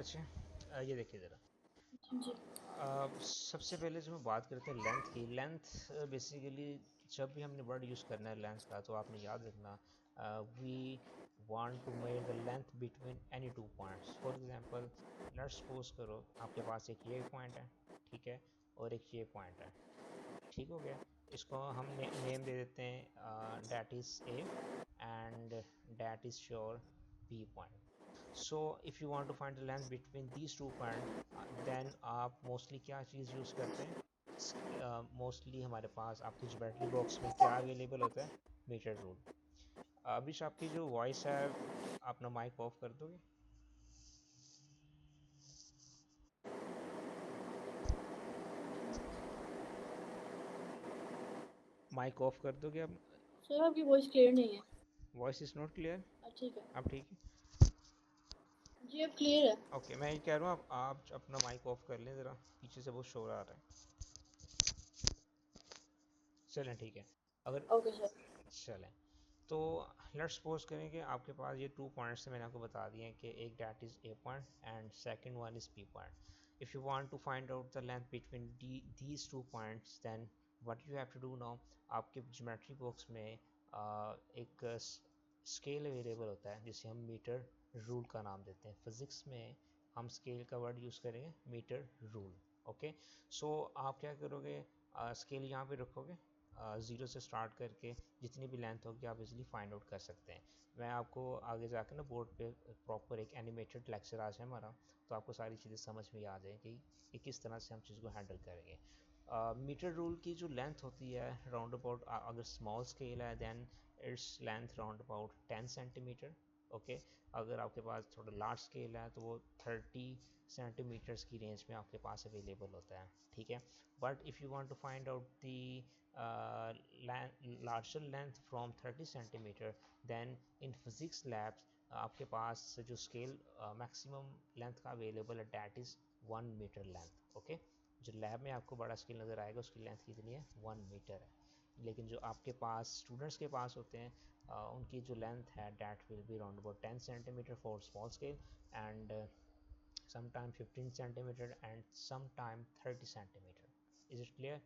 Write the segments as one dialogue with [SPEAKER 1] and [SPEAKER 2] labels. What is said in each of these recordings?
[SPEAKER 1] अच्छा, ये देखिए ज़रा।
[SPEAKER 2] जी।
[SPEAKER 1] सबसे पहले जो हम बात करते हैं लेंथ की, लेंथ बेसिकली जब भी हमने वर्ड यूज़ करना है लेंथ का, तो आपने याद रखना we want to measure the length between any two points. For example, let's suppose करो आपके पास एक ये पॉइंट है, ठीक है, और एक ये पॉइंट है, ठीक हो गया। इसको हम नेम दे देते हैं that is A and that is your B point. So if you want to find the length between these two point, then आप मोस्टली क्या चीज़ यूज़ करते हैं? मोस्टली हमारे पास आपके ज्योमेट्री बॉक्स में क्या अवेलेबल होता है? Metre rule. अभी आपकी जो वॉइस है, अपना माइक ऑफ कर दोगे? माइक ऑफ कर दोगे अब?
[SPEAKER 2] सर आपकी वॉइस क्लियर नहीं है।
[SPEAKER 1] Voice is not clear.
[SPEAKER 2] ठीक है।
[SPEAKER 1] अब ठीक है।
[SPEAKER 2] जी अब क्लियर है।
[SPEAKER 1] ओके, मैं ये कह रहा हूँ आप अपना माइक ऑफ कर लें ज़रा, पीछे से बहुत शोर आ रहा है। चलें ठीक है। अगर
[SPEAKER 2] ओके सर।
[SPEAKER 1] चलें तो लेट्स सपोज करें कि आपके पास ये टू पॉइंट्स मैंने आपको बता दिए हैं कि एक that is A point and second one is B point. If you want to find out the length between these two points, then what you have to do now, आपके geometry box में एक scale available होता है जिसे हम metre rule का नाम देते हैं। फिज़िक्स में हम स्केल का वर्ड यूज़ करेंगे मीटर रूल। ओके, सो आप क्या करोगे, स्केल यहाँ पे रखोगे, ज़ीरो से स्टार्ट करके जितनी भी लेंथ होगी आप इजीली फाइंड आउट कर सकते हैं। मैं आपको आगे जाकर ना बोर्ड पे प्रॉपर एक एनिमेटेड लेक्चर आज है हमारा, तो आपको सारी चीज़ें समझ में आ जाएगी कि किस तरह से हम चीज़ को हैंडल करेंगे। मीटर रूल की जो लेंथ होती है राउंड अबाउट, अगर स्मॉल स्केल है then its length round about 10 centimetre. Okay, अगर आपके पास थोड़ा लार्ज स्केल है तो वो 30 सेंटीमीटर्स की रेंज में आपके पास अवेलेबल होता है, ठीक है। But if you want to find out the larger length from 30 centimetre, then in physics labs आपके पास जो स्केल मैक्सिमम लेंथ का अवेलेबल है that is 1 metre length. Okay, जो लैब में आपको बड़ा स्केल नज़र आएगा उसकी लेंथ कितनी है? 1 मीटर है। लेकिन जो आपके पास स्टूडेंट्स के पास होते हैं उनकी जो लेंथ है that will be around about 10 centimetre for small scale and sometime 15 centimeter and sometime 30 centimeter. Is it clear?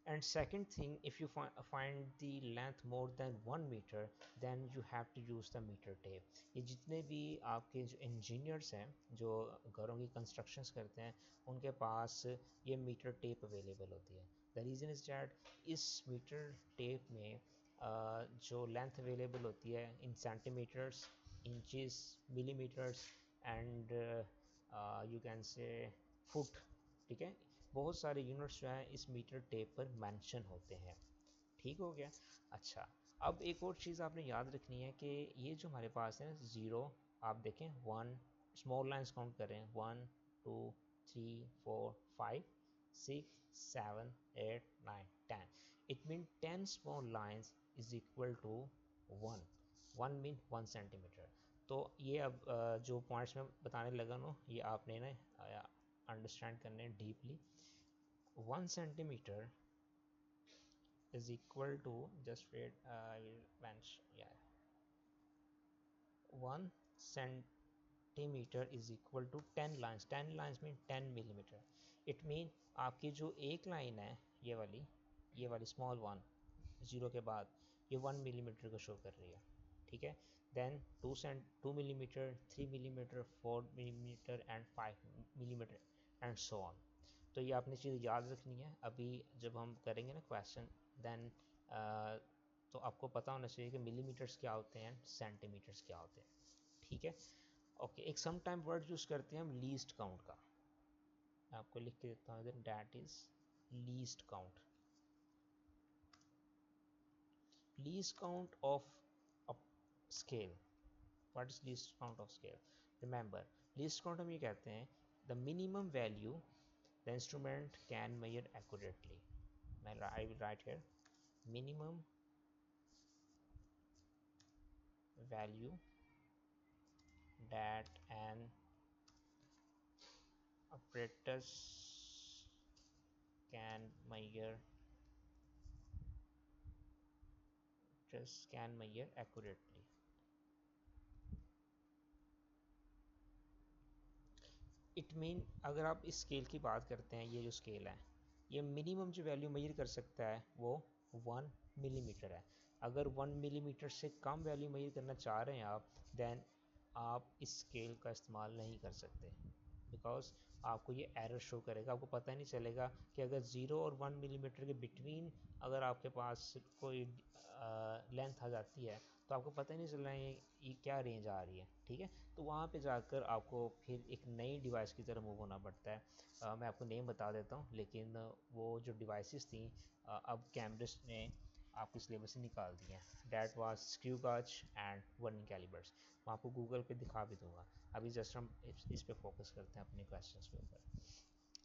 [SPEAKER 1] And second thing, if you find the length more than 1 meter, then you have to use the meter tape. ये जितने भी आपके जो engineers हैं जो घरों की constructions करते हैं उनके पास ये मीटर टेप अवेलेबल होती है। द रीज़न इज़ डैट इस मीटर टेप में जो लेंथ अवेलेबल होती है in centimetres, inches, millimetres and you can say foot, ठीक है। बहुत सारे यूनिट्स जो हैं इस मीटर टेप पर मेंशन होते हैं, ठीक हो गया। अच्छा, अब एक और चीज़ आपने याद रखनी है कि ये जो हमारे पास है ज़ीरो, आप देखें वन, स्मॉल लाइंस काउंट करें, 1 2 3 4 5 6 7 8 9 10, it mean 10 small lines is equal to one. One mean 1 centimetre. तो ये अब जो पॉइंट्स मैं बताने लगा ना ये आपने ना अंडरस्टैंड करने deeply. 1 centimetre is equal to, just wait, I will mention, yeah, 1 centimeter is equal to 10 lines. 10 lines mean 10 millimeter. It mean आपकी जो एक लाइन है ये वाली स्मॉल वन ज़ीरो के बाद ये 1 मिलीमीटर को शो कर रही है, ठीक है। Then 2 millimetre, 3 millimetre, 4 millimetre and 5 millimetre and so on. तो ये आपने चीज़ याद रखनी है। अभी जब हम करेंगे ना क्वेश्चन, देन तो आपको पता होना चाहिए कि मिलीमीटर्स क्या होते हैं, सेंटीमीटर्स क्या होते हैं, ठीक है। ओके, एक सम टाइम वर्ड यूज़ करते हैं हम लीस्ट काउंट का। मैं आपको लिख के देता हूँ इधर, that is least count. Least count of a scale. What is least count of scale? Remember, least count हम ये कहते हैं the minimum value the instrument can measure accurately. मैं I will write here minimum value that an apparatus can measure accurately. It mean अगर आप इस scale की बात करते हैं, ये जो स्केल है, ये मिनिमम जो वैल्यू मेजर कर सकता है वो 1 मिलीमीटर है। अगर 1 मिलीमीटर से कम वैल्यू मेजर करना चाह रहे हैं आप, देन आप इस स्केल का इस्तेमाल नहीं कर सकते, बिकॉज आपको ये एरर शो करेगा। आपको पता ही नहीं चलेगा कि अगर 0 और 1 मिलीमीटर के बिटवीन अगर आपके पास कोई लेंथ आ जाती है, तो आपको पता ही नहीं चल रहा है ये क्या रेंज आ रही है। ठीक है, तो वहाँ पे जाकर आपको फिर एक नई डिवाइस की तरफ मूव होना पड़ता है। मैं आपको नेम बता देता हूँ, लेकिन वो जो डिवाइसेस थी अब कैमब्रिज ने आपके सिलेबस से निकाल दी हैं। डैट वाज स्क्रू गाज एंड वर्निंग कैलिपर्स। मैं आपको गूगल पे दिखा भी दूंगा। अभी जस्ट हम इस पे फोकस करते हैं अपने क्वेश्चंस के ऊपर।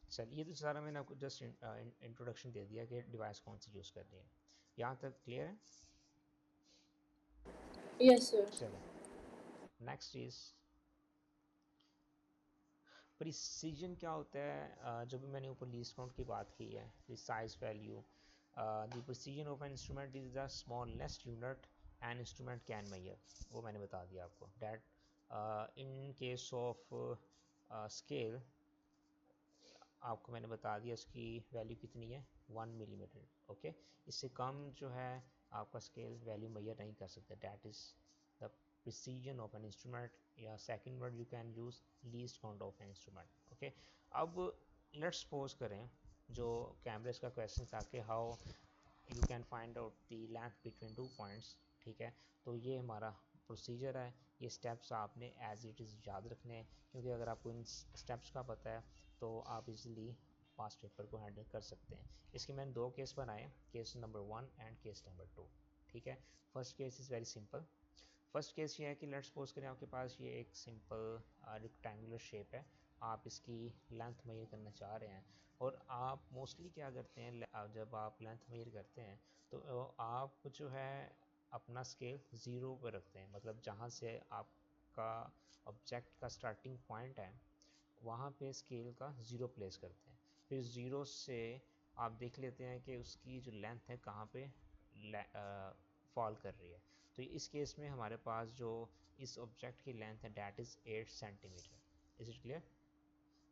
[SPEAKER 1] चलिए, ये तो सारा मैंने आपको जस्ट इंट्रोडक्शन दे दिया कि डिवाइस कौन सी यूज़ करनी है। यहाँ तक क्लियर है?
[SPEAKER 2] Yes sir.
[SPEAKER 1] चलो, नेक्स्ट इज प्रिसीजन। क्या होता है? जो भी मैंने ऊपर लीस्ट काउंट की बात की है, size value, the precision of an instrument is the smallest unit an instrument can major. वो मैंने बता दिया आपको। That in case of scale आपको मैंने बता दिया इसकी वैल्यू कितनी है, 1 मिलीमीटर। ओके, इससे कम जो है आपका स्केल वैल्यू मेजर नहीं कर सकते। That is the precision of an instrument, या second word you can use least count of an instrument. Okay, अब लेट्स सपोज करें जो कैमरेज का क्वेश्चन था कि how you can find out the length between 2 points. ठीक है, तो ये हमारा प्रोसीजर है। ये स्टेप्स आपने एज इट इज़ याद रखने हैं, क्योंकि अगर आपको इन स्टेप्स का पता है तो आप इजीली पास्ट पेपर को हैंडल कर सकते हैं। इसके मैंने दो केस बनाए, case number 1 and case number 2। ठीक है, first case is very simple. First case ये है कि लेट्स सपोज करें आपके पास ये एक सिंपल रेक्टेंगुलर शेप है। आप इसकी लेंथ मेजर करना चाह रहे हैं, और आप मोस्टली क्या करते हैं, जब आप लेंथ मेजर करते हैं तो आप जो है अपना स्केल ज़ीरो पर रखते हैं। मतलब जहाँ से आपका ऑब्जेक्ट का स्टार्टिंग पॉइंट है, वहाँ पे स्केल का ज़ीरो प्लेस करते हैं। फिर ज़ीरो से आप देख लेते हैं कि उसकी जो लेंथ है कहाँ पे फॉल कर रही है। तो इस केस में हमारे पास जो इस ऑब्जेक्ट की लेंथ है, that is 8 centimetre. Is it clear?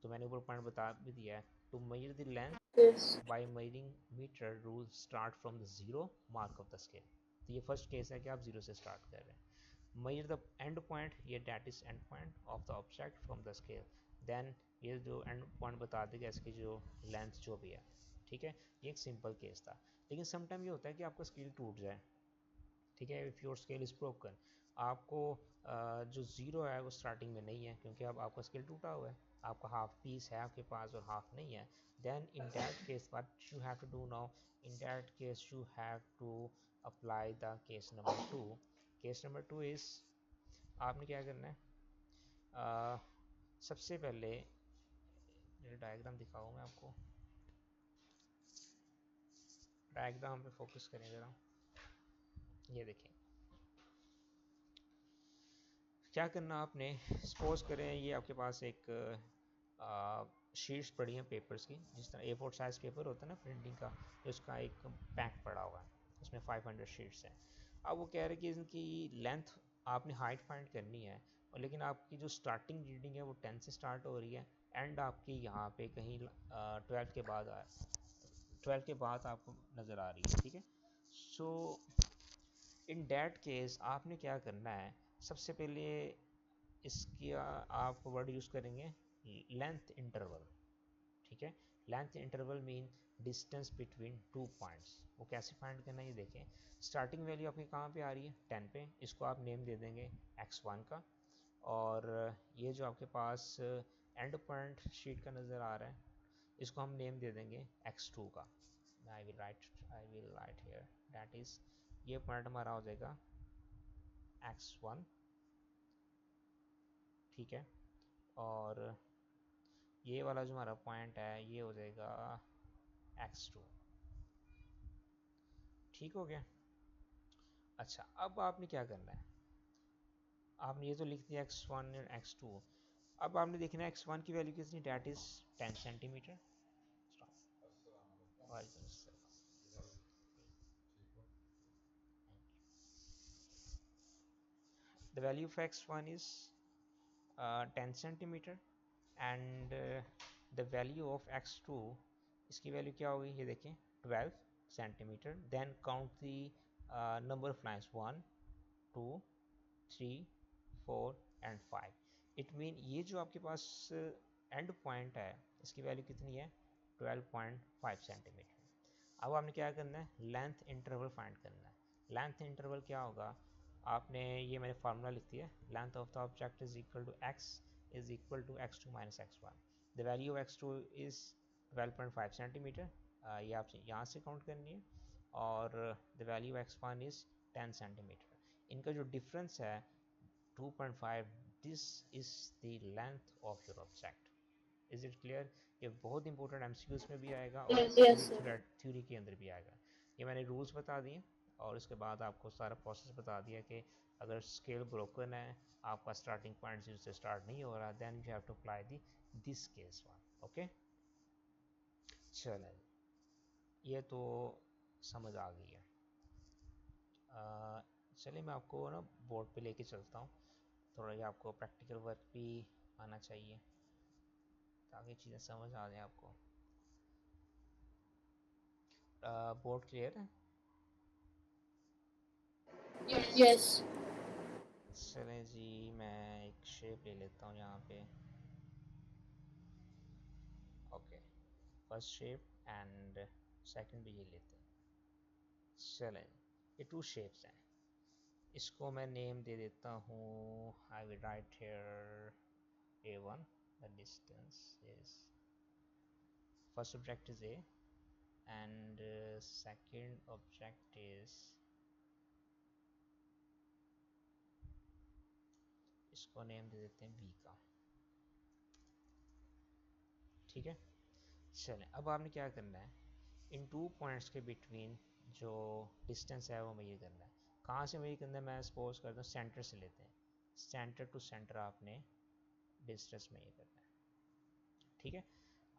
[SPEAKER 1] तो मैंने ऊपर पॉइंट बता भी दिया है, to measure the length
[SPEAKER 2] yes.
[SPEAKER 1] By measuring metre rule start from the zero mark of the scale. तो ये फर्स्ट केस है कि आप ज़ीरो से स्टार्ट कर रहे हैं। मेजर द एंड पॉइंट, ये that is end point of the object from the scale. Then ये जो एंड पॉइंट बता देगा इसकी जो लेंथ जो भी है। ठीक है, ये एक सिंपल केस था। लेकिन समटाइम ये होता है कि आपका स्केल टूट जाए। ठीक है, if your scale is broken, आपको जो ज़ीरो है वो स्टार्टिंग में नहीं है, क्योंकि अब आपका स्केल टूटा हुआ है। आपका हाफ पीस है आपके पास और हाफ नहीं है। Then in that case what you have to do now, in that case you have to apply the case number 2। Case number 2 is, आपने क्या करना है, सबसे पहले डायग्राम दिखाऊँ मैं आपको। डायग्राम पे फोकस करें ज़रा। ये देखें, क्या करना आपने, सपोज करें ये आपके पास एक शीट्स पड़ी हैं पेपर्स की, जिस तरह A4 साइज़ पेपर होता है ना प्रिंटिंग का, तो उसका एक पैक पड़ा हुआ है, उसमें 500 शीट्स हैं। अब वो कह रहे हैं कि इनकी लेंथ आपने हाइट फाइंड करनी है, और लेकिन आपकी जो स्टार्टिंग रीडिंग है वो 10 से स्टार्ट हो रही है, एंड आपकी यहाँ पे कहीं 12 के बाद 12 के बाद आपको नज़र आ रही है। ठीक है, सो इन डैट केस आपने क्या करना है, सबसे पहले इसकी आप वर्ड यूज़ करेंगे लेंथ इंटरवल। ठीक है, length interval mean distance between 2 points. वो कैसे फाइंड करना है, ये देखें। स्टार्टिंग वैल्यू आपकी कहाँ पे आ रही है, 10 पे। इसको आप नेम दे देंगे x1 का, और ये जो आपके पास एंड पॉइंट शीट का नज़र आ रहा है, इसको हम नेम दे देंगे x2 का। I will write here, that is, ये पॉइंट हमारा हो जाएगा x1। ठीक है, और ये वाला जो हमारा पॉइंट है ये हो जाएगा x2। ठीक हो गया? अच्छा, अब आपने क्या करना है, आपने ये तो लिख दिया x1 और x2। अब आपने देखना है x1 की वैल्यू कितनी, that is 10 centimetre. The value of x1 is 10 centimetre, and the value of x2, इसकी वैल्यू क्या होगी ये देखें 12 centimetre. Then count the number of lines 1 2 3 4 and 5। It mean ये जो आपके पास एंड पॉइंट है इसकी वैल्यू कितनी है 12.5 सेंटीमीटर। अब आपने क्या करना है लेंथ इंटरवल फाइंड करना है। लेंथ इंटरवल क्या होगा, आपने ये मैंने फार्मूला लिख दिया, length of the object is equal to x is equal to x2 minus x1। The value of x2 is 12.5 centimetre, ये आपसे यहाँ से काउंट करनी है, और the value of x1 is 10 centimetre. इनका जो डिफरेंस है 2.5, this is the length of your object. Is it clear? ये बहुत इंपॉर्टेंट एमसीक्यूज में भी आएगा और
[SPEAKER 2] Yes, sir.
[SPEAKER 1] थ्योरी के अंदर भी आएगा। ये मैंने रूल्स बता दिए और उसके बाद आपको सारा प्रोसेस बता दिया कि अगर स्केल ब्रोकन है, आपका स्टार्टिंग पॉइंट जीरो से स्टार्ट नहीं हो रहा, then you have to apply the this case one. Okay, चलें, ये तो समझ आ गई है। चलिए मैं आपको ना बोर्ड पे लेके चलता हूँ, थोड़ा ये आपको प्रैक्टिकल वर्क भी आना चाहिए ताकि चीज़ें समझ आ जाए आपको। बोर्ड क्लियर है?
[SPEAKER 2] Yes.
[SPEAKER 1] चलें जी, मैं एक शेप ले लेता हूँ यहाँ पे। Okay, first shape and second भी ये लेते हैं। चलें, ये टू शेप्स हैं, इसको मैं नेम दे देता हूँ, आई will write here A1, the distance is, first object is A and second object is, इसको नेम दे देते हैं B का। ठीक है, चलें, अब आपने क्या करना है, इन टू पॉइंट्स के बिटवीन जो डिस्टेंस है वो मेजर करना है। कहाँ से मेजर करना है, मैं सपोज करता हूँ सेंटर से लेते हैं, सेंटर टू सेंटर आपने डिस्टेंस मेजर करना है। ठीक है,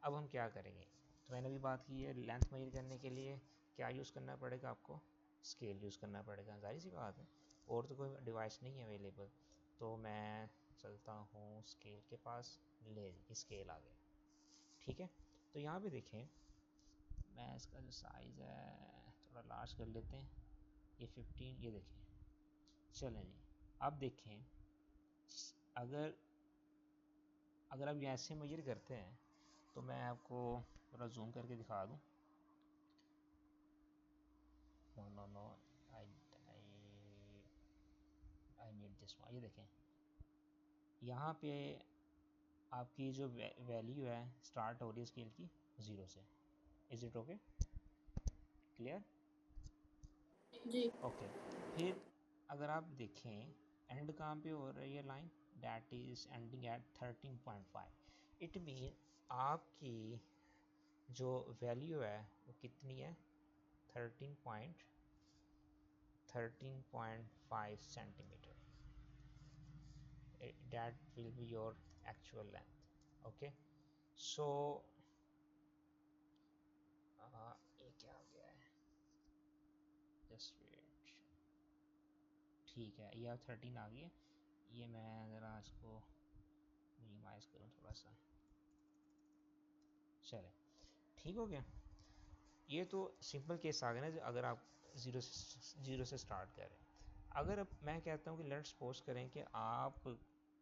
[SPEAKER 1] अब हम क्या करेंगे, तो मैंने अभी बात की है लेंथ मेजर करने के लिए क्या यूज़ करना पड़ेगा, आपको स्केल यूज़ करना पड़ेगा, जाहिर सी बात है, और तो कोई डिवाइस नहीं है अवेलेबल। तो मैं चलता हूँ स्केल के पास, ले स्केल आ गया। ठीक है, तो यहाँ पे देखें, मैं इसका जो साइज़ है थोड़ा लार्ज कर लेते हैं, ये 15, ये देखें। चलें जी, अब देखें, अगर अगर आप ऐसे मेजर करते हैं तो मैं आपको थोड़ा जूम करके दिखा दूँ। No no no, I I need this one. ये देखें, यहाँ पे आपकी जो वैल्यू है स्टार्ट हो रही है स्केल की 0 से। Is it okay, clear?
[SPEAKER 2] जी.
[SPEAKER 1] ओके, फिर अगर आप देखें एंड कहाँ पे हो रही है line, that is ending eight 13.5। It mean आपकी जो वैल्यू है वो कितनी है 13.5 centimetre, that will be your actual length. Okay, so ये क्या हो गया है, just wait, ठीक है, ये 13 आ गई है। ये मैं ज़रा इसको मिनिमाइज करूँ थोड़ा सा, चले, ठीक हो गया। ये तो सिंपल केस आ गया ना, अगर आप जीरो से स्टार्ट करें। अगर अब मैं कहता हूँ कि लेट्स सपोज करें कि आप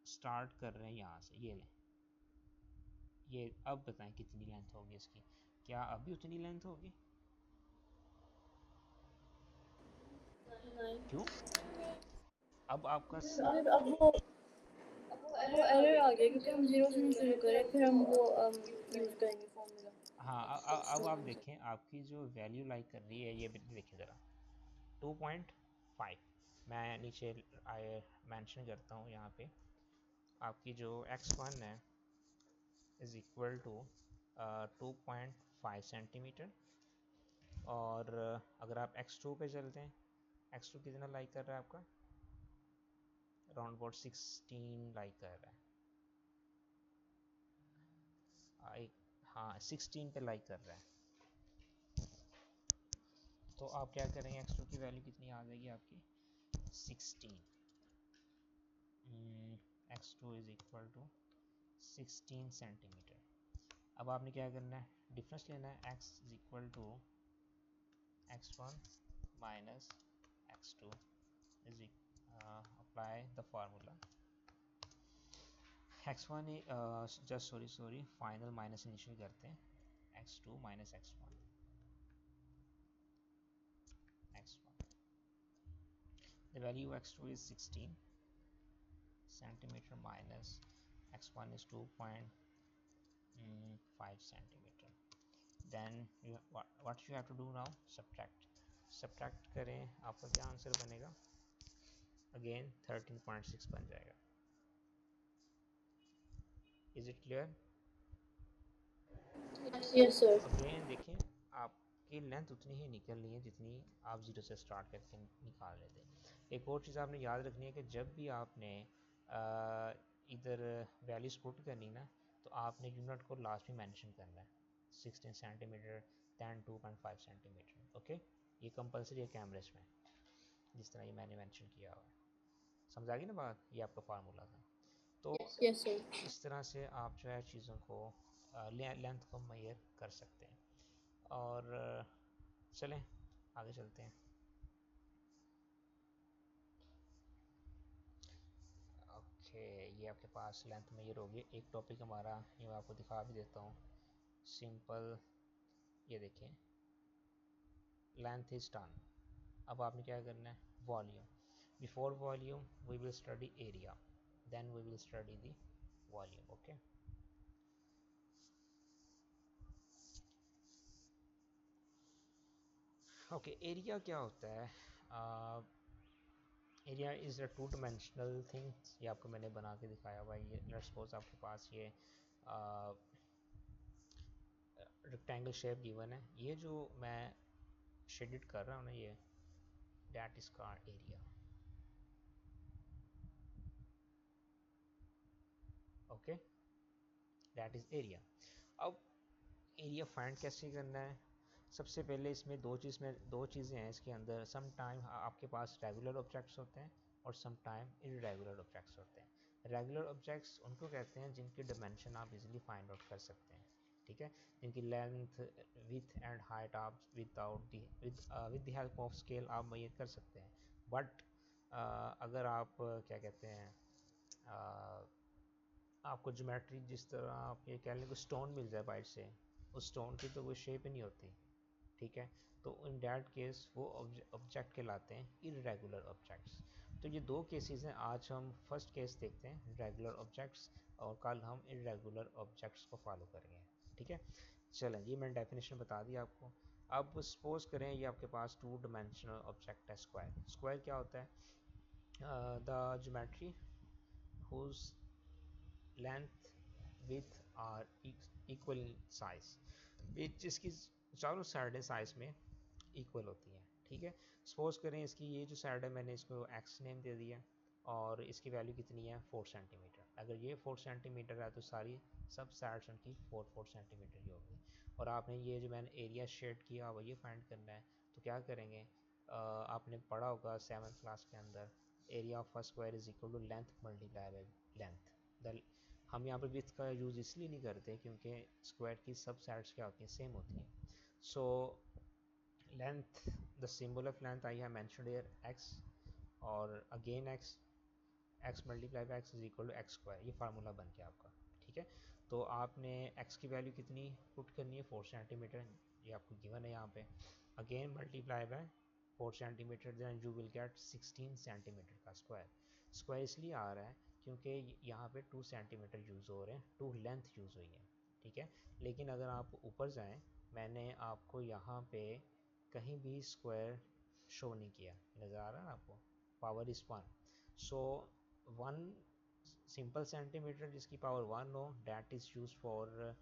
[SPEAKER 1] स्टार्ट कर रहे हैं यहाँ से, ये लें, ये अब बताएं कितनी लेंथ होगी इसकी, क्या अभी उतनी लेंथ होगी?
[SPEAKER 2] नहीं.
[SPEAKER 1] क्यों? अब आपका
[SPEAKER 2] सर अब वो एरर आ गया क्योंकि हम जीरो से नहीं शुरू करें, फिर हम वो यूज करेंगे फॉर्मूला.
[SPEAKER 1] हाँ, अब आप देखें आपकी जो वैल्यू लाइक कर रही है, ये देखिए ज़रा 2.5, मैं नीचे आई मेंशन करता हूँ यहाँ पे, आपकी जो x1 है इज़ इक्वल टू 2.5 सेंटीमीटर, और अगर आप x2 पे चलते हैं, x2 कितना लाइक कर रहा है आपका, अराउंड अबाउट 16 लाइक कर रहा है, हाँ 16 पे लाइक कर रहा है। तो आप क्या करेंगे, x2 की वैल्यू कितनी आ जाएगी आपकी 16, x2 is equal to 16 centimetre. अब आपने क्या करना है, डिफरेंस लेना है, x is equal to x1 minus x2 is apply the formula x1 just sorry final minus initial करते हैं, x2 minus x1 the value of x2 is 16 centimeter minus x1 is 2.5 centimeter. Then what you have to do now, subtract करें, आपका क्या answer बनेगा, again 13.6 बन जाएगा। Is it clear?
[SPEAKER 2] Yes, sir.
[SPEAKER 1] Again देखें, आपकी लेंथ उतनी ही निकलनी है जितनी आप जीरो से स्टार्ट करके निकाल रहे थे। एक और चीज़ आपने याद रखनी है कि जब भी आपने इधर वैल्यूज पुट करनी ना, तो आपने यूनिट को लास्ट में मेंशन करना है, 16 सेंटीमीटर दैन 2.5 सेंटीमीटर। ओके, ये कंपलसरी है कैमरेज में, जिस तरह ये मैंने मेंशन किया हुआ है। समझ आ गई ना बात, ये आपका फार्मूला था। तो
[SPEAKER 2] Yes, sir.
[SPEAKER 1] इस तरह से आप जो है चीज़ों को लेंथ को मेजर कर सकते हैं। और चलें आगे चलते हैं। ओके, ये आपके पास लेंथ मेजर होगी। एक टॉपिक हमारा, ये मैं आपको दिखा भी देता हूँ, सिंपल, ये देखें, लेंथ इज टन। अब आपने क्या करना है, volume, before volume we will study area, then we will study the volume. Okay, okay, area क्या होता है? Area is a two dimensional thing. ये आपको मैंने बना के दिखाया हुआ है। ये लेट्स सपोज आपके पास ये रेक्टेंगल शेप गिवन है, ये जो मैं शेडेड कर रहा हूँ ना, ये that is called area. Okay, that is area. अब एरिया फाइंड कैसे करना है? सबसे पहले इसमें दो चीज़ें हैं इसके अंदर। सम टाइम आपके पास रेगुलर ऑब्जेक्ट्स होते हैं और सम टाइम इरेगुलर ऑब्जेक्ट्स होते हैं। रेगुलर ऑब्जेक्ट्स उनको कहते हैं जिनकी डायमेंशन आप इजीली फाइंड आउट कर सकते हैं, ठीक है, जिनकी लेंथ, विथ एंड हाइट आप with the help of scale आप मेजर कर सकते हैं। बट अगर आप क्या कहते हैं, आपको ज्योमेट्री, जिस तरह आप ये कह लें कि स्टोन मिल जाए बाइट से, उस स्टोन की तो कोई शेप ही नहीं होती, ठीक है, तो इन डैट केस वो ऑब्जेक्ट कहलाते हैं इरेगुलर ऑब्जेक्ट्स। तो ये दो केसेस हैं। आज हम फर्स्ट केस देखते हैं, रेगुलर ऑब्जेक्ट्स, और कल हम इरेगुलर ऑब्जेक्ट्स को फॉलो करेंगे, ठीक है। चलें जी, मैंने डेफिनेशन बता दी आपको। अब सपोज करें ये आपके पास टू डायमेंशनल ऑब्जेक्ट है, स्क्वायर। स्क्वायर क्या होता है? The geometry whose length width are equal size, जिसकी चारों साइडें साइज में इक्वल होती हैं, ठीक है। सपोज करें इसकी ये जो साइड है, मैंने इसको एक्स नेम दे दिया, और इसकी वैल्यू कितनी है, 4 सेंटीमीटर। अगर ये 4 सेंटीमीटर है तो सारी सब साइड्स उनकी 4 सेंटीमीटर ही होगी। और आपने ये जो मैंने एरिया शेड किया हुआ ये फाइंड करना है, तो क्या करेंगे, आपने पढ़ा होगा 7th क्लास के अंदर, area of a square is equal to length multiply by length. The हम यहाँ पर विथ का यूज़ इसलिए नहीं करते क्योंकि स्क्वायर की सब साइड्स क्या होती हैं, सेम होती हैं। So length, the symbol of length I have mentioned here x, और again x multiply by x is equal to x square. ये फार्मूला बन गया आपका, ठीक है। तो आपने x की वैल्यू कितनी पुट करनी है, 4 सेंटीमीटर, ये आपको गिवन है यहाँ पे। Again multiply by 4 centimetre, then you will get 16 centimetre का स्क्वायर। स्क्वायर इसलिए आ रहा है क्योंकि यहाँ पे 2 सेंटीमीटर यूज़ हो रहे हैं, 2 लेंथ यूज़ हुई है, ठीक है। लेकिन अगर आप ऊपर जाएँ, मैंने आपको यहाँ पे कहीं भी स्क्वायर शो नहीं किया, नज़र आ रहा है आपको, power is 1। So 1 simple centimetre जिसकी पावर 1 हो, that is use for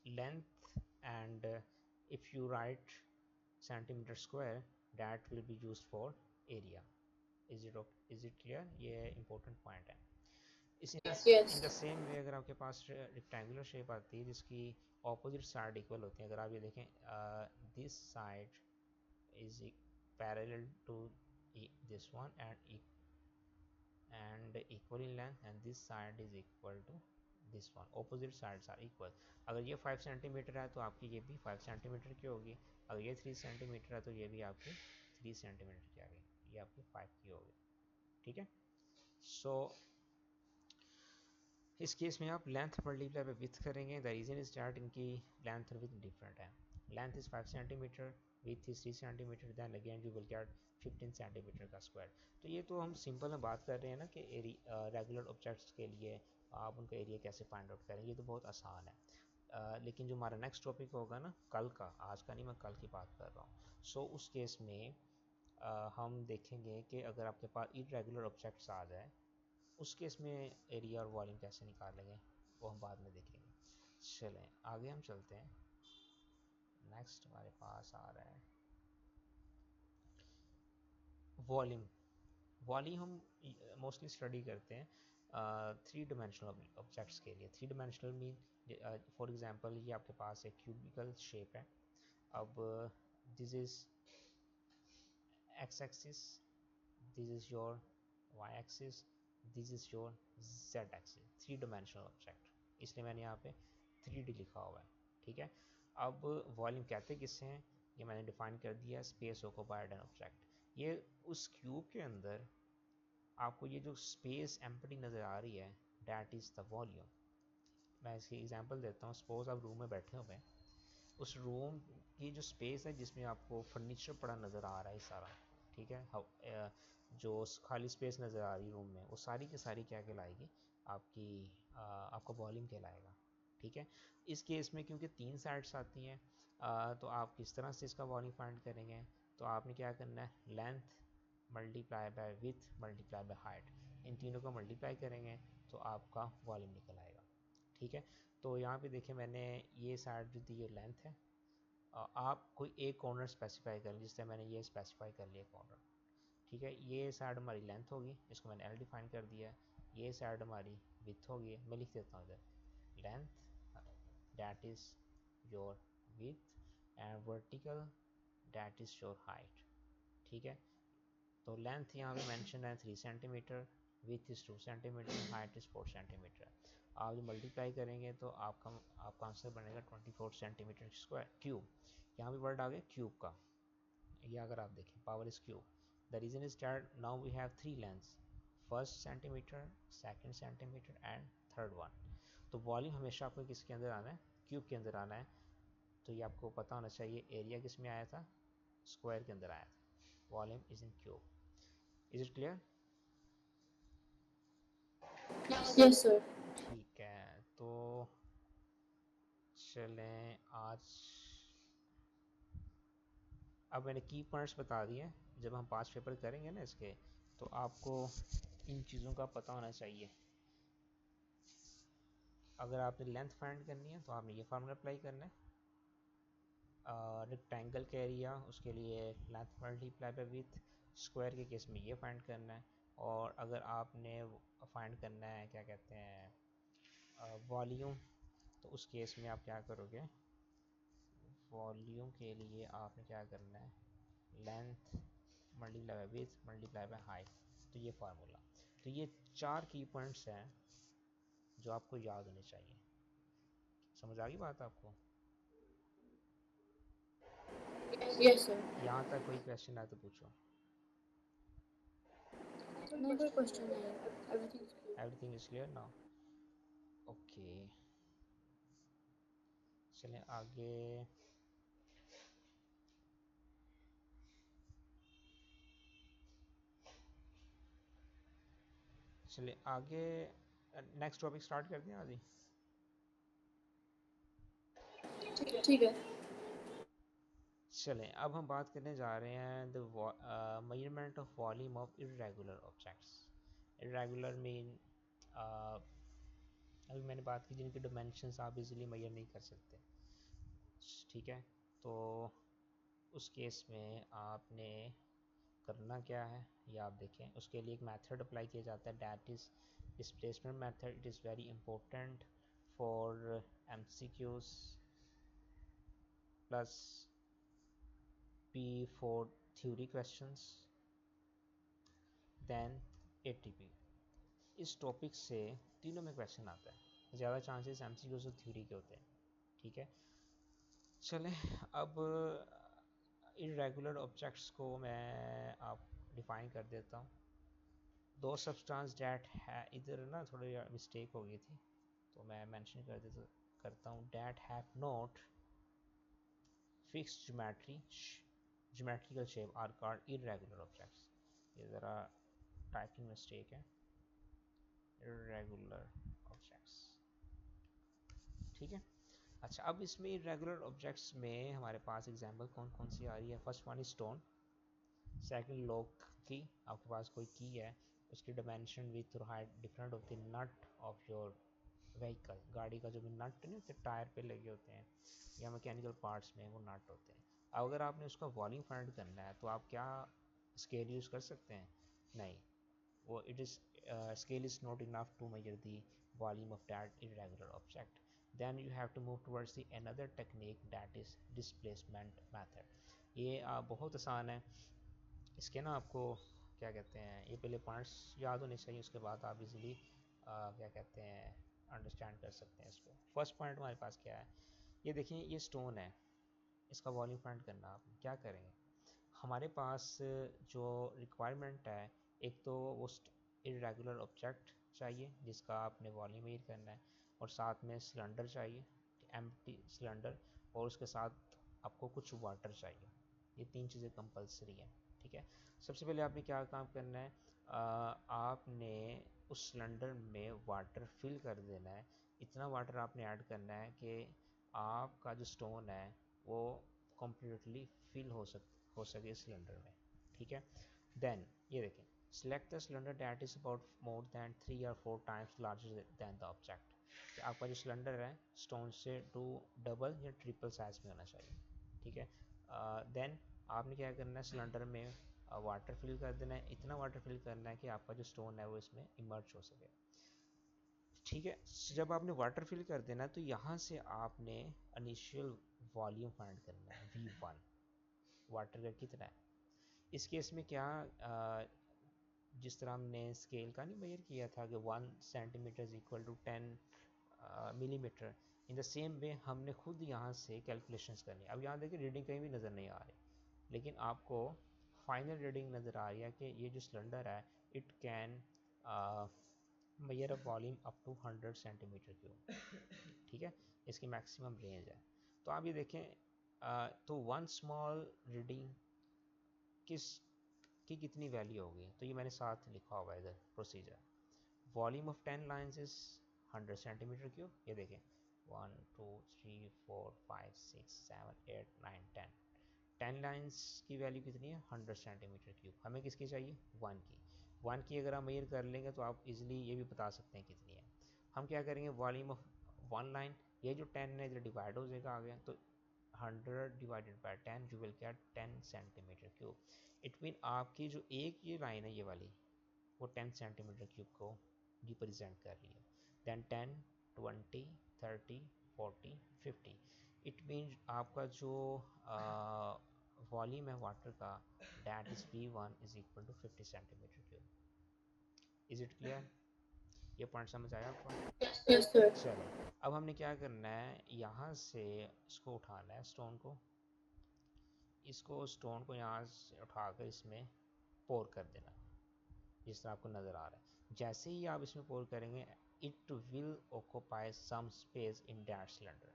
[SPEAKER 1] length, and if you right centimetre square, that will be use for area. Is it clear? ये इंपॉर्टेंट पॉइंट है। इस in the
[SPEAKER 2] Yes.
[SPEAKER 1] Same way अगर आपके पास rectangular shape आती है जिसकी ऑपोजिट साइड इक्वल होती है, अगर आप ये देखें, this side is parallel to this one, and and equal in length, and this side is equal to this one, opposite sides are equal। अगर ये 5 सेंटीमीटर है तो आपकी ये भी 5 सेंटीमीटर की होगी, अगर ये 3 सेंटीमीटर है तो ये भी आपकी 3 सेंटीमीटर की आ गई, ये आपकी 5 की होगी। ठीक है, सो इस केस में आप लेंथ मल्टीप्लाई बाय विथ करेंगे। द रीज़न इज दैट इनकी लेंथ और विथ डिफरेंट है। Length is 5 centimetre, width is 3 centimetre, then again you will get 15 centimetre का स्क्वायर। तो ये तो हम सिंपल में बात कर रहे हैं ना कि रेगुलर ऑब्जेक्ट्स के लिए आप उनका एरिया कैसे फाइंड आउट करेंगे, ये तो बहुत आसान है। लेकिन जो हमारा नेक्स्ट टॉपिक होगा ना कल का, आज का नहीं, मैं कल की बात कर रहा हूँ। सो उस केस में हम देखेंगे कि अगर आपके पास इरेगुलर ऑब्जेक्ट्स आ जाए, उस केस में एरिया और वॉल्यूम कैसे निकालेंगे वो हम बाद में देखेंगे। चलें आगे हम चलते हैं। नेक्स्ट हमारे पास आ रहा है वॉल्यूम। वॉल्यूम हम मोस्टली स्टडी करते हैं 3 डायमेंशनल ऑब्जेक्ट्स के लिए। 3 डायमेंशनल मीन फॉर एग्जांपल ये आपके पास एक क्यूबिकल शेप है। अब this is x axis, this is your y axis, this is your z axis. 3 dimensional object, इसलिए मैंने यहाँ पे 3D लिखा हुआ है। ठीक है, अब वॉल्यूम कहते किससे हैं, ये मैंने डिफाइन कर दिया, स्पेस ऑक्यूपाइड एन ऑब्जेक्ट। ये उस क्यूब के अंदर आपको ये जो स्पेस एम्प्टी नज़र आ रही है, डैट इज़ द वॉल्यूम। मैं इसकी एग्जांपल देता हूँ। सपोज आप रूम में बैठे हुए हैं, उस रूम की जो स्पेस है जिसमें आपको फर्नीचर पड़ा नज़र आ रहा है सारा, ठीक है, जो खाली स्पेस नज़र आ रही है रूम में, वो सारी की सारी क्या कहलाएगी, आपकी आपका वॉल्यूम कहलाएगा। ठीक है, इस केस में क्योंकि 3 साइड्स आती हैं, तो आप किस तरह से इसका वॉल्यूम फाइंड करेंगे, तो आपने क्या करना है, length multiply by with multiply by height, इन तीनों को मल्टीप्लाई करेंगे तो आपका वॉल्यूम निकल आएगा। ठीक है, तो यहाँ पे देखिए मैंने ये साइड जो दी ये लेंथ है, आप कोई एक कॉर्नर स्पेसिफाई कर, जिससे मैंने ये स्पेसिफाई कर लिया कॉर्नर। ठीक है, ये साइड हमारी लेंथ होगी, इसको मैंने एल डिफाइन कर दिया है। ये साइड हमारी विथ होगी, मैं लिख देता हूँ इधर, length that is your with and vertical that is your height. ठीक है, तो लेंथ यहाँ पे मेंशन है 3 centimetre, with is 2 centimetre, height is 4 centimetre. आप जो मल्टीप्लाई करेंगे तो आपका आंसर बनेगा 24 सेंटीमीटर स्क्वायर क्यूब। यहाँ पे वर्ड आ गया क्यूब का, ये अगर आप देखें power is cube. The reason is that now we have 3 lengths, first centimetre, second centimetre and third one. तो वॉल्यूम हमेशा आपको किसके अंदर आना है, क्यूब के अंदर आना है। तो ये आपको पता होना चाहिए, एरिया किस में आया था, स्क्वायर के अंदर आया था। Volume is in cube. Is it clear?
[SPEAKER 2] Yes sir.
[SPEAKER 1] ठीक है, तो चलें आज, अब मैंने की पॉइंट्स बता दिए। जब हम 5 पेपर करेंगे ना इसके, तो आपको इन चीज़ों का पता होना चाहिए। अगर आपने लेंथ फाइंड करनी है तो आपने ये फार्मूला अप्लाई करना है। रेक्टेंगल का एरिया, उसके लिए length multiply by with, square के केस में ये फाइंड करना है। और अगर आपने फाइंड करना है क्या कहते हैं वॉल्यूम, तो उस केस में आप क्या करोगे, वॉल्यूम के लिए आपने क्या करना है, length multiply by with multiply by height. तो ये फार्मूला, तो ये 4 की पॉइंट्स हैं जो आपको याद होने चाहिए। समझ आ गई बात आपको?
[SPEAKER 2] Yes sir.
[SPEAKER 1] यहाँ तक कोई क्वेश्चन है तो पूछो।
[SPEAKER 2] नहीं कोई क्वेश्चन नहीं है, everything is clear.
[SPEAKER 1] Everything is clear now? Okay, चलें आगे। चलिए आगे, नेक्स्ट टॉपिक स्टार्ट करते हैं आज ही।
[SPEAKER 2] ठीक है।
[SPEAKER 1] चलें अब हम बात करने जा रहे हैं the measurement of volume of irregular objects. Irregular mean अभी मैंने बात की जिनके डिमेंशंस आप इजीली मेजर नहीं कर सकते। ठीक है, तो उस केस में आपने करना क्या है ये आप देखें। उसके लिए एक मेथड अप्लाई किया जाता है, that is displacement method. It is very important for MCQs plus P for theory questions, then ATP। इस टॉपिक से तीनों में क्वेश्चन आता है, ज़्यादा चांसेस एमसीक्यू से थ्योरी के होते हैं, ठीक है। चलें अब इरेगुलर ऑब्जेक्ट्स को मैं आप डिफाइन कर देता हूँ। दो सब्सटेंस डैट है, इधर ना थोड़ी मिस्टेक हो गई थी तो मैं मेंशन कर देता करता हूँ, that have not fixed geometrical shape are called irregular objects. ये ज़रा टाइपिंग मिस्टेक है, इरेगुलर ऑब्जेक्ट्स, ठीक है। अच्छा, अब इसमें इरेगुलर ऑब्जेक्ट्स में हमारे पास एग्जांपल कौन कौन सी आ रही है। First one is stone, second lock की, आपके पास कोई की है, उसकी डायमेंशन विथ और हाइट डिफरेंट होती है, नट ऑफ योर व्हीकल, गाड़ी का जो भी नट नहीं होते टायर पे लगे होते हैं या मैकेनिकल पार्ट्स में वो नट होते हैं। अब अगर आपने उसका वॉल्यूम फाइंड करना है तो आप क्या स्केल यूज़ कर सकते हैं? नहीं, वो it is scale is not enough to measure the volume of that irregular object. Then you have to move towards the another technique, that is displacement method. ये बहुत आसान है, इसके ना आपको क्या कहते हैं, ये पहले पॉइंट्स याद होने चाहिए, उसके बाद आप इजीली क्या कहते हैं अंडरस्टैंड कर सकते हैं इसको। फर्स्ट पॉइंट हमारे पास क्या है, ये देखिए ये स्टोन है, इसका वॉल्यूम फाइंड करना, आप क्या करेंगे, हमारे पास जो रिक्वायरमेंट है, एक तो वो इरेगुलर ऑब्जेक्ट चाहिए जिसका आपने वॉल्यूम मेजर करना है, और साथ में सिलेंडर चाहिए, एम्प्टी सिलेंडर, और उसके साथ आपको कुछ वाटर चाहिए। ये तीन चीज़ें कंपलसरी हैं, ठीक है। सबसे पहले आपने क्या काम करना है, आपने उस सिलेंडर में वाटर फिल कर देना है, इतना वाटर आपने ऐड करना है कि आपका जो स्टोन है वो कम्प्लीटली फिल हो सके सिलेंडर में, ठीक है। देन ये देखें, select the cylinder that is about more than 3 or 4 times larger than the object. आपका जो सिलेंडर है स्टोन से डबल या ट्रिपल साइज में होना चाहिए, ठीक है। देन आपने क्या करना है, सिलेंडर में वाटर फिल कर देना है, इतना वाटर फिल करना है कि आपका जो स्टोन है वो इसमें इमर्ज हो सके, ठीक है। जब आपने वाटर फिल कर देना है तो यहाँ से आपने इनिशियल वॉल्यूम फाइंड करना है, V1 वाटर का कितना है। इस केस में क्या जिस तरह हमने स्केल का नहीं मेजर किया था कि 1 centimetre is equal to 10 millimetre, in the same way हमने खुद यहाँ से कैलकुलेशंस करनी है। अब यहाँ देखिए रीडिंग कहीं भी नज़र नहीं आ रही, लेकिन आपको फाइनल रीडिंग नज़र आ रही है कि ये जो सिलेंडर है it can measure a volume up to 100 centimetre cube, ठीक है, इसकी मैक्सिमम रेंज है। तो आप ये देखें, तो वन स्मॉल रीडिंग किस की कितनी वैल्यू होगी, तो ये मैंने साथ लिखा हुआ है इधर procedure. Volume of 10 lines is 100 centimetre cube, ये देखें 1 2 3 4 5 6 7 8 9 10, 10 लाइन्स की वैल्यू कितनी है 100 सेंटीमीटर क्यूब। हमें किसकी चाहिए, 1 की। 1 की अगर हम मेजर कर लेंगे तो आप इजीली ये भी बता सकते हैं कितनी है। हम क्या करेंगे, वॉल्यूम ऑफ 1 लाइन, ये जो 10 है इधर डिवाइड हो जाएगा आगे, तो 100 divided by 10 you will gate 10 centimetre cube. It mean आपकी जो एक ये लाइन है ये वाली, वो 10 सेंटीमीटर क्यूब को रिप्रेजेंट कर रही है। देन 10 20 30 40 50, इट मीन आपका जो वॉल्यूम है वाटर का, that is V1 is equal to 50 centimetre cube. Is it clear? ये पॉइंट समझ आया आपको?
[SPEAKER 2] Yes sir.
[SPEAKER 1] चलो अब हमने क्या करना है, यहाँ से इसको उठाना है, स्टोन को यहाँ से उठाकर इसमें पोर कर देना, जिस तरह आपको नज़र आ रहा है। जैसे ही आप इसमें पोर करेंगे it will occupy some space in that cylinder,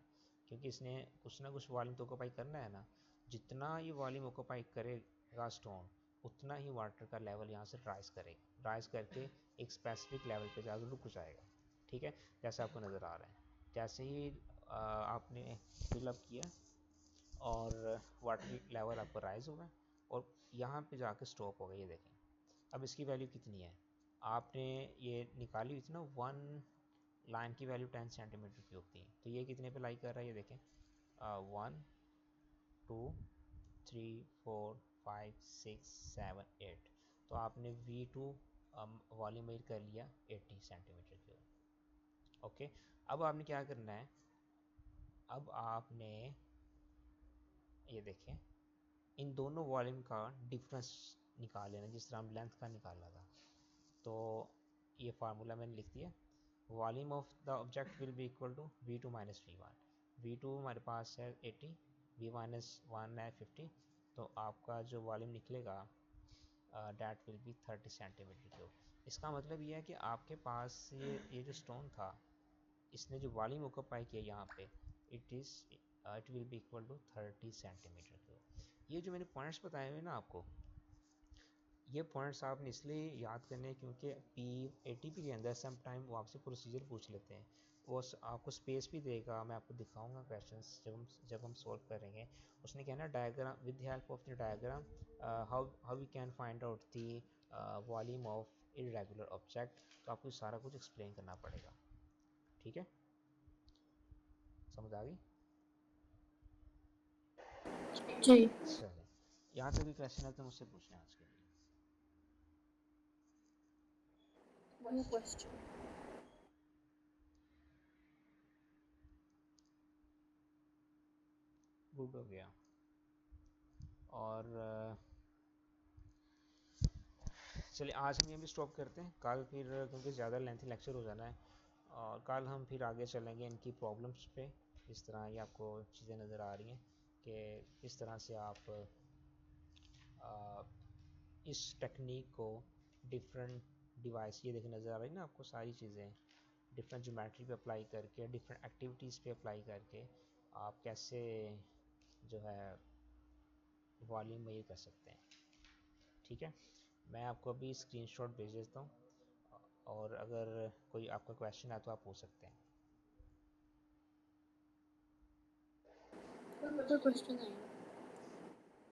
[SPEAKER 1] क्योंकि इसने कुछ ना कुछ वॉल्यूम तो ऑक्यूपाई करना है ना, जितना ये वॉल्यूम ऑक्यूपाई करेगा स्टोन, उतना ही वाटर का लेवल यहाँ से राइज करके एक स्पेसिफिक लेवल पे जाकर रुक जाएगा, ठीक है, जैसे आपको नज़र आ रहा है। जैसे ही आपने फिलअप किया और वाटर लेवल आपको राइज होगा और यहाँ पे जाके स्टॉप हो गया, ये देखें। अब इसकी वैल्यू कितनी है, आपने ये निकाली हुई थी ना, 1 लाइन की वैल्यू 10 सेंटीमीटर क्यूब थी, तो ये कितने पे लाई कर रहा है, ये देखें 1 2 3 4 5 6 7 8, तो आपने V2 वॉल्यूम मेजर कर लिया 80 सेंटीमीटर क्यूब। ओके, अब आपने क्या करना है, अब आपने ये देखें इन दोनों वॉल्यूम का डिफरेंस निकाल लेना, जिस तरह हम लेंथ का निकाला था। तो ये फार्मूला मैंने लिख दिया। Volume of the object will be equal to V2 minus V1। V2 हमारे पास है 80, V माइनस 1 है 50, तो आपका जो वॉल्यूम निकलेगा that will be 30 centimetre cube. इसका मतलब ये है कि आपके पास ये जो स्टोन था, इसने जो वॉल्यूम ऑक्यूपाई किया यहाँ पे, it will be equal to 30 centimetre cube. ये जो मैंने पॉइंट्स बताए हुए ना आपको, ये पॉइंट्स आपने इसलिए याद करने हैं क्योंकि ATP के अंदर सम टाइम वो आपसे प्रोसीजर पूछ लेते हैं। वो आपको स्पेस भी देगा, मैं आपको दिखाऊंगा क्वेश्चंस जब हम सॉल्व करेंगे। उसने कहना diagram with the help of the diagram how we can find out the volume of irregular object. तो आपको सारा कुछ एक्सप्लेन करना पड़ेगा, ठीक है? समझ आ गई?
[SPEAKER 2] जी।
[SPEAKER 1] चलिए, यहाँ से भी क्वेश्चन है तो मुझसे पूछना आज के लिए।
[SPEAKER 2] No question.
[SPEAKER 1] गुड हो गया। और चलिए आज हम ये भी स्टॉप करते हैं, कल फिर क्योंकि ज़्यादा लेंथी लेक्चर हो जाना है, और कल हम फिर आगे चलेंगे इनकी प्रॉब्लम्स पे। इस तरह ये आपको चीज़ें नज़र आ रही हैं कि इस तरह से आप इस टेक्निक को डिफरेंट डिवाइस, ये देखिए नज़र आ रही है ना आपको सारी चीज़ें, डिफरेंट ज्योमेट्री पे अप्लाई करके, डिफरेंट एक्टिविटीज़ पे अप्लाई करके आप कैसे जो है वॉल्यूम मेजर कर सकते हैं, ठीक है? मैं आपको अभी स्क्रीनशॉट भेज देता हूँ, और अगर कोई आपका क्वेश्चन है तो आप पूछ सकते हैं।
[SPEAKER 2] कोई क्वेश्चन नहीं।